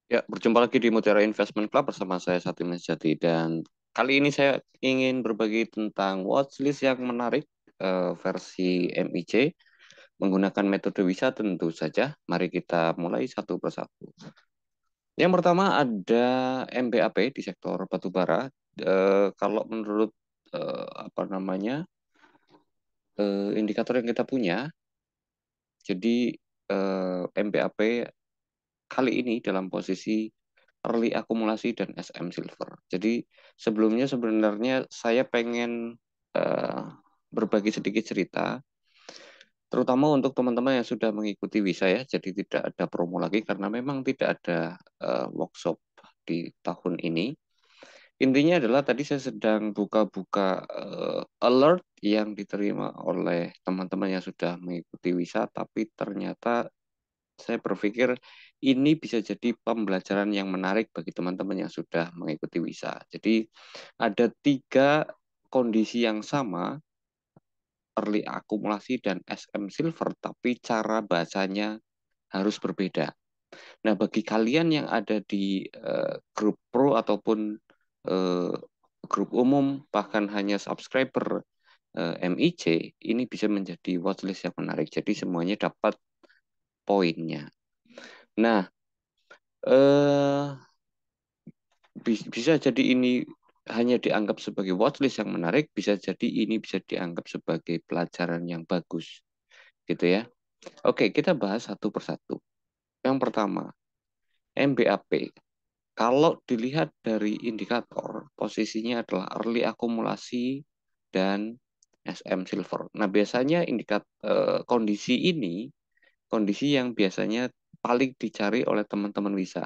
Ya, berjumpa lagi di Mutiara Investment Club bersama saya Satya Jati, dan kali ini saya ingin berbagi tentang watchlist yang menarik versi MIC menggunakan metode WISA tentu saja. Mari kita mulai satu persatu. Yang pertama ada MBAP di sektor batubara. Kalau menurut apa namanya indikator yang kita punya, jadi MBAP kali ini dalam posisi early akumulasi dan SM Silver. Jadi sebelumnya sebenarnya saya pengen eh, berbagi sedikit cerita, terutama untuk teman-teman yang sudah mengikuti WISA ya. Jadi tidak ada promo lagi karena memang tidak ada workshop di tahun ini. Intinya adalah tadi saya sedang buka-buka alert yang diterima oleh teman-teman yang sudah mengikuti WISA, tapi ternyata saya berpikir ini bisa jadi pembelajaran yang menarik bagi teman-teman yang sudah mengikuti WISA. Jadi ada tiga kondisi yang sama, early akumulasi dan SM silver, tapi cara bacanya harus berbeda. Nah, bagi kalian yang ada di grup pro ataupun eh, grup umum, bahkan hanya subscriber MIC, ini bisa menjadi watchlist yang menarik. Jadi semuanya dapat poinnya. Nah, eh, bisa jadi ini hanya dianggap sebagai watchlist yang menarik, bisa jadi ini bisa dianggap sebagai pelajaran yang bagus, gitu ya. Oke, kita bahas satu persatu. Yang pertama, MBAP. Kalau dilihat dari indikator, posisinya adalah early akumulasi dan SM silver. Nah, biasanya kondisi ini, kondisi yang biasanya paling dicari oleh teman-teman WISA.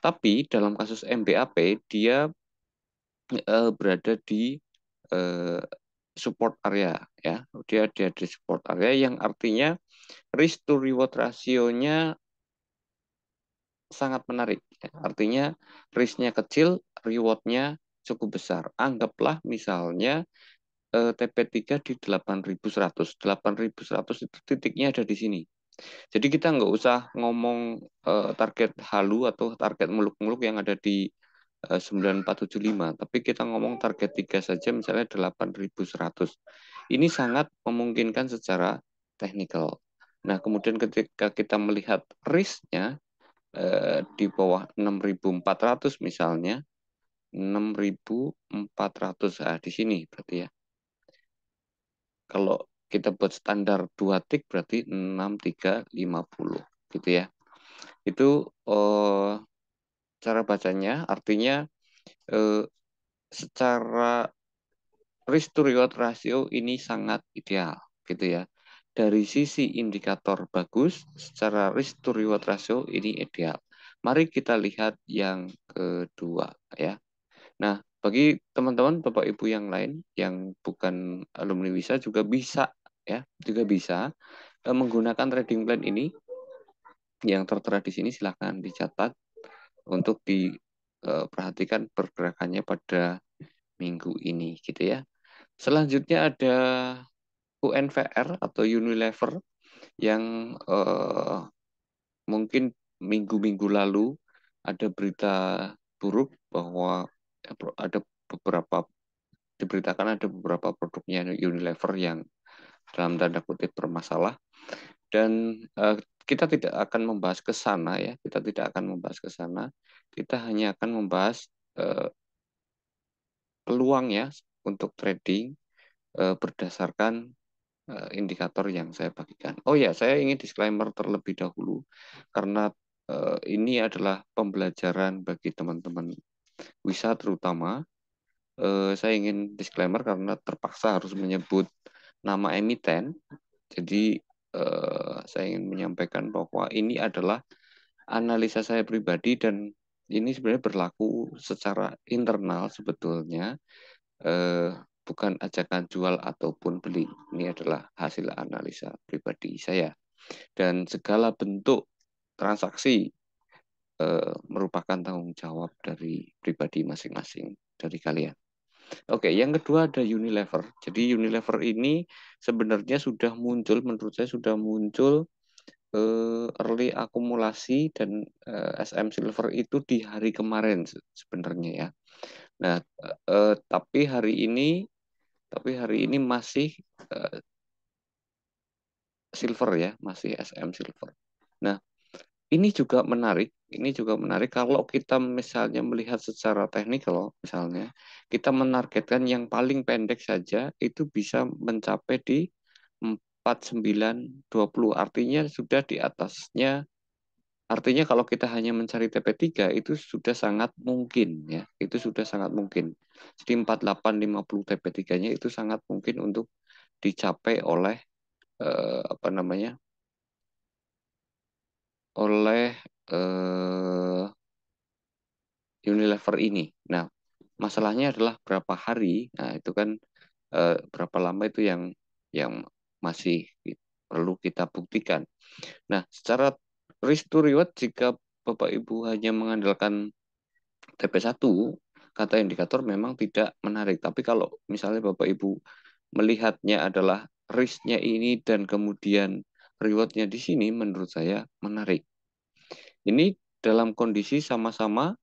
Tapi dalam kasus MBAP, dia berada di eh, support area ya. Dia di support area yang artinya risk to reward rasionya sangat menarik. Ya. Artinya risknya kecil, rewardnya cukup besar. Anggaplah misalnya TP3 di 8.100. 8.100 itu titiknya ada di sini. Jadi kita nggak usah ngomong target halu atau target muluk-muluk yang ada di 9475, tapi kita ngomong target 3 saja misalnya 8.100. Ini sangat memungkinkan secara teknikal. Nah, kemudian ketika kita melihat risk-nya di bawah 6.400 misalnya, 6.400 di sini berarti ya. Kalau kita buat standar 2 tik berarti 6350 gitu ya. Itu cara bacanya, artinya eh, secara risk to reward ratio ini sangat ideal gitu ya. Dari sisi indikator bagus, secara risk to reward ratio ini ideal. Mari kita lihat yang kedua ya. Nah, bagi teman-teman Bapak Ibu yang lain yang bukan alumni WISA juga bisa ya, juga bisa menggunakan trading plan ini yang tertera di sini, silahkan dicatat untuk diperhatikan pergerakannya pada minggu ini gitu ya. Selanjutnya ada UNVR atau Unilever yang mungkin minggu-minggu lalu ada berita buruk bahwa ada beberapa diberitakan ada beberapa produknya Unilever yang dalam tanda kutip bermasalah, dan kita tidak akan membahas ke sana ya, kita tidak akan membahas ke sana, kita hanya akan membahas peluang ya untuk trading berdasarkan indikator yang saya bagikan. Oh ya, saya ingin disclaimer terlebih dahulu karena ini adalah pembelajaran bagi teman-teman WISA terutama. Saya ingin disclaimer karena terpaksa harus menyebut nama emiten. Jadi saya ingin menyampaikan bahwa ini adalah analisa saya pribadi dan ini sebenarnya berlaku secara internal sebetulnya, eh, bukan ajakan jual ataupun beli. Ini adalah hasil analisa pribadi saya. Dan segala bentuk transaksi merupakan tanggung jawab dari pribadi masing-masing dari kalian. Oke, yang kedua ada Unilever. Jadi Unilever ini sebenarnya sudah muncul, menurut saya sudah muncul early akumulasi dan SM Silver itu di hari kemarin sebenarnya ya. Nah, tapi hari ini masih eh, silver ya, masih SM Silver. Nah, ini juga menarik. Ini juga menarik kalau kita misalnya melihat secara teknikal, misalnya kita menargetkan yang paling pendek saja itu bisa mencapai di 4920. Artinya sudah di atasnya. Artinya kalau kita hanya mencari TP3 itu sudah sangat mungkin ya. Itu sudah sangat mungkin. Jadi 4850 TP3-nya itu sangat mungkin untuk dicapai oleh apa namanya? Oleh eh, Unilever ini. Nah, masalahnya adalah berapa hari. Nah, itu kan berapa lama itu yang masih perlu kita buktikan. Nah, secara risk to reward jika Bapak Ibu hanya mengandalkan TP1, kata indikator memang tidak menarik. Tapi kalau misalnya Bapak Ibu melihatnya adalah risk-nya ini dan kemudian reward-nya di sini, menurut saya menarik. Ini dalam kondisi sama-sama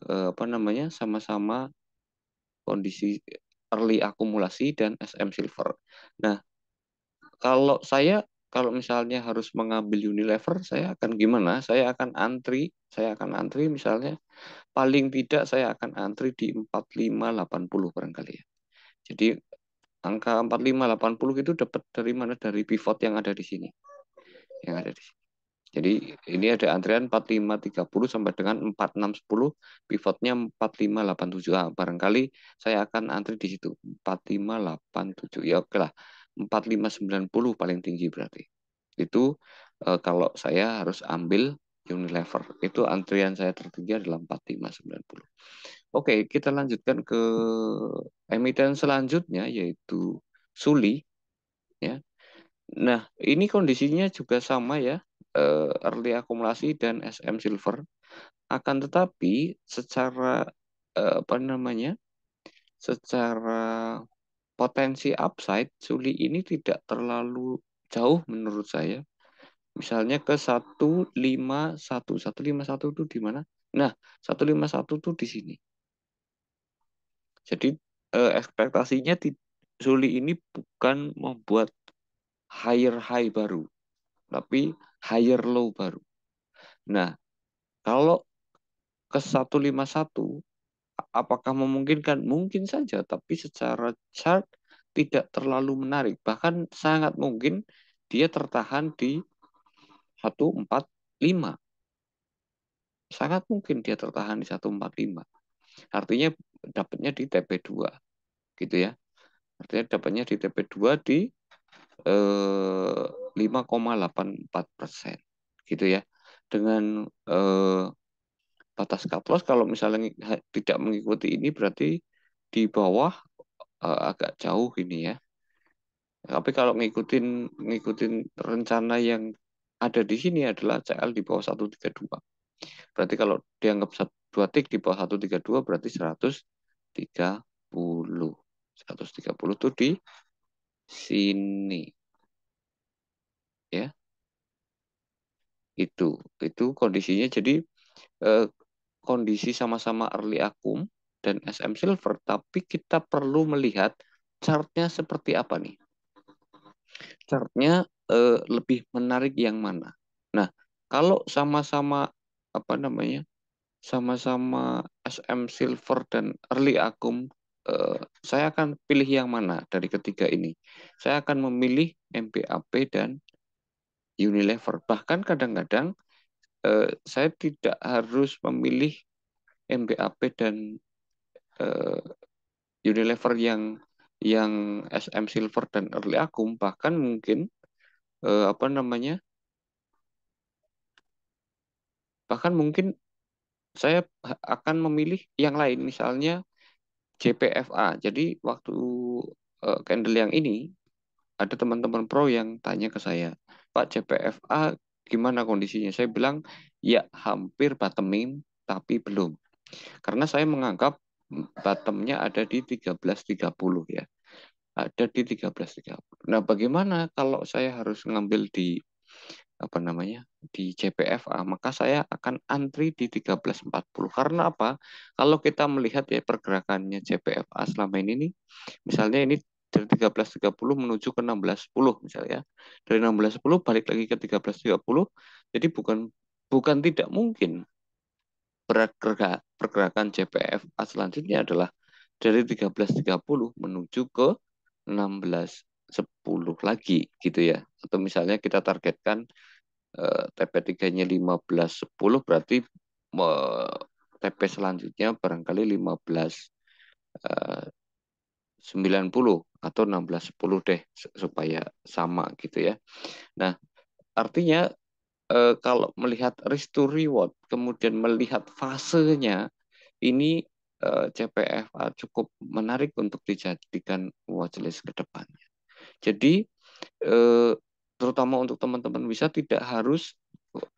apa namanya, sama-sama kondisi early akumulasi dan SM silver. Nah, kalau misalnya harus mengambil Unilever, saya akan gimana? Saya akan antri misalnya paling tidak saya akan antri di 4580 barangkali ya. Jadi angka 4580 itu dapat dari mana? Dari pivot yang ada di sini. Yang ada di sini. Jadi ini ada antrian 4530 sampai dengan 4610, pivotnya 4587. Barangkali saya akan antri di situ 4587. Ya oke lah. 4590 paling tinggi berarti. Itu kalau saya harus ambil Unilever. Itu antrian saya tertinggi adalah 4590. Oke, kita lanjutkan ke emiten selanjutnya yaitu Suli ya. Nah, ini kondisinya juga sama ya, early akumulasi dan SM silver. Akan tetapi secara apa namanya? Secara potensi upside Suli ini tidak terlalu jauh menurut saya. Misalnya ke 151. 151 itu di mana? Nah, 151 itu di sini. Jadi ekspektasinya Suli ini bukan membuat higher high baru, tapi higher low baru. Nah, kalau ke 151, apakah memungkinkan? Mungkin saja, tapi secara chart tidak terlalu menarik. Bahkan sangat mungkin dia tertahan di 145. Sangat mungkin dia tertahan di 145. Artinya dapatnya di TP2 gitu ya. Artinya dapatnya di TP2 di 5,84% gitu ya. Dengan batas cut loss kalau misalnya tidak mengikuti ini berarti di bawah agak jauh ini ya. Tapi kalau ngikutin ngikutin rencana yang ada di sini adalah CL di bawah 132. Berarti kalau dianggap 2 tick di bawah 132 berarti 130. 130 itu di sini ya. Itu kondisinya. Jadi eh, kondisi sama-sama early akum dan SM silver, tapi kita perlu melihat chartnya seperti apa nih. Chartnya lebih menarik yang mana. Nah, kalau sama-sama apa namanya, sama-sama SM silver dan early akum, saya akan pilih yang mana dari ketiga ini. Saya akan memilih MBAP dan Unilever. Bahkan kadang-kadang saya tidak harus memilih MBAP dan eh, Unilever yang SM Silver dan Early Akum, bahkan mungkin apa namanya, bahkan mungkin saya akan memilih yang lain, misalnya JPFA. Jadi waktu candle yang ini ada teman-teman pro yang tanya ke saya, Pak, JPFA gimana kondisinya? Saya bilang ya hampir bottoming tapi belum. Karena saya menganggap bottomnya ada di 1330 ya. Ada di 1330. Nah, bagaimana kalau saya harus ngambil di apa namanya di JPFA, maka saya akan antri di 13.40. Karena apa? Kalau kita melihat ya pergerakannya JPFA selama ini nih, misalnya ini dari 13.30 menuju ke 16.10 misalnya. Dari 16.10 balik lagi ke 13.30. Jadi bukan tidak mungkin pergerakan JPFA selanjutnya adalah dari 13.30 menuju ke 16.10 lagi gitu ya. Atau misalnya kita targetkan TP3-nya 15.10 berarti TP selanjutnya barangkali 15.90 atau 16.10 deh supaya sama gitu ya. Nah, artinya kalau melihat risk to reward kemudian melihat fasenya ini CPFA cukup menarik untuk dijadikan watchlist ke depan. Jadi terutama untuk teman-teman bisa tidak harus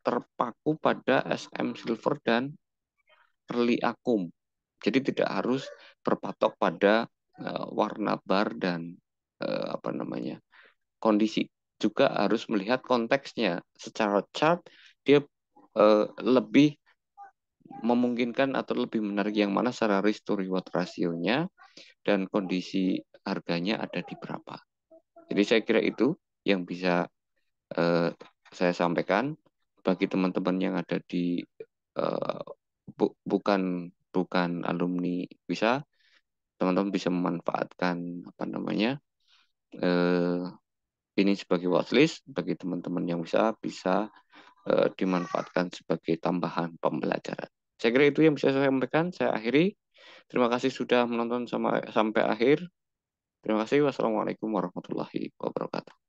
terpaku pada SM Silver dan early akum. Jadi tidak harus berpatok pada warna bar dan apa namanya kondisi. Juga harus melihat konteksnya. Secara chart dia lebih memungkinkan atau lebih menarik yang mana secara risk to reward rasionya dan kondisi harganya ada di berapa. Jadi saya kira itu yang bisa saya sampaikan bagi teman-teman yang ada di bukan bukan alumni bisa teman-teman bisa memanfaatkan apa namanya eh, ini sebagai watchlist bagi teman-teman yang bisa dimanfaatkan sebagai tambahan pembelajaran. Saya kira itu yang bisa saya sampaikan. Saya akhiri. Terima kasih sudah menonton sampai akhir. Terima kasih. Wassalamualaikum warahmatullahi wabarakatuh.